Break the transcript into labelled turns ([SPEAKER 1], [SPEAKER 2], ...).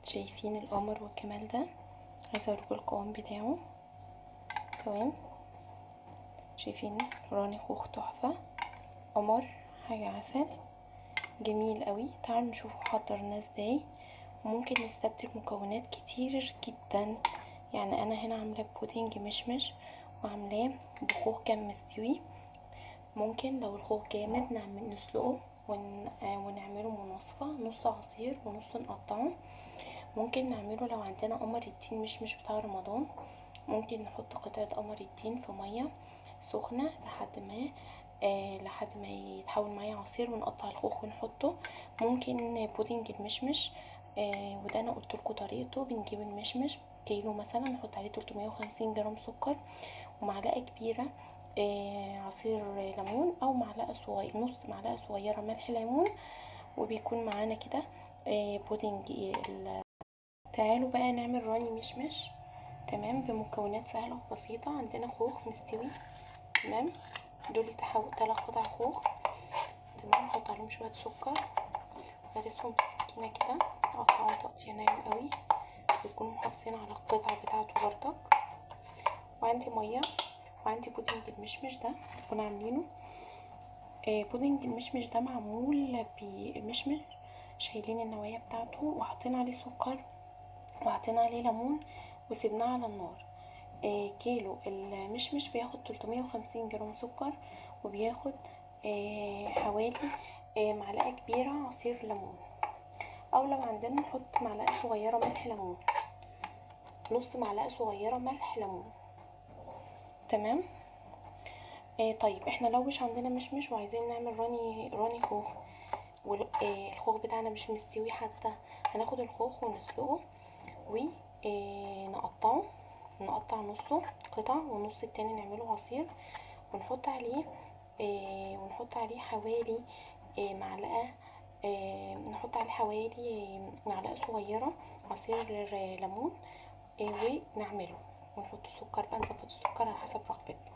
[SPEAKER 1] شايفين القمر والجمال ده؟ عايزه اوريكم القوام بتاعه. تمام، شايفين راني خوخ تحفه، قمر حاجه عسل جميل قوي. تعالوا نشوفه حضرناه ازاي. ممكن نستبدل مكونات كتير جدا. يعني انا هنا عامله بودنج مشمش وعاملاه بخوخ كان مستوي. ممكن لو الخوخ جامد نسلقه ونعمله مناصفه، نص عصير ونص نقطعه. ممكن نعمله لو عندنا قمر التين مش بتاع رمضان، ممكن نحط قطعه قمر التين في ميه سخنه لحد ما يتحول معايا عصير، ونقطع الخوخ ونحطه. ممكن بودنج المشمش، وده انا قلتلكوا طريقته. بنجيب المشمش كيلو مثلا، نحط عليه 350 جرام سكر ومعلقه كبيره عصير ليمون، او معلقه صغيره، نص معلقه صغيره ملح ليمون، وبيكون معانا كده بودنج. تعالوا بقى نعمل راني مشمش. تمام، بمكونات سهله وبسيطه. عندنا خوخ مستوي، تمام، دول 3 قطع خوخ. تمام، نحط عليهم شويه سكر، غرسهم بالسكينه كده، اقطعهم تقطيع ناعم قوي، بيكونوا محافظين على القطعه بتاعته برضك. وعندي ميه، وعندي بودنج المشمش ده كنا عاملينه. بودنج المشمش ده معمول بمشمش شايلين النوايا بتاعته، وحاطين عليه سكر، وحاطين عليه ليمون، وسيبناه على النار. كيلو المشمش بياخد 350 جرام سكر، وبياخد حوالي معلقه كبيره عصير ليمون، او لو عندنا نحط معلقه صغيره ملح ليمون، نص معلقه صغيره ملح ليمون. تمام. طيب احنا لو مش عندنا مشمش وعايزين نعمل راني خوخ، والخوخ بتاعنا مش مستوي حتى، هناخد الخوخ ونسلقه ونقطعه، نقطع نصه قطع ونص التاني نعمله عصير، ونحط عليه حوالي معلقه، نحط عليه حوالي معلقه صغيره عصير ليمون، ونعمله، ونحط سكر بقى، نظبط السكر على حسب رغبتنا.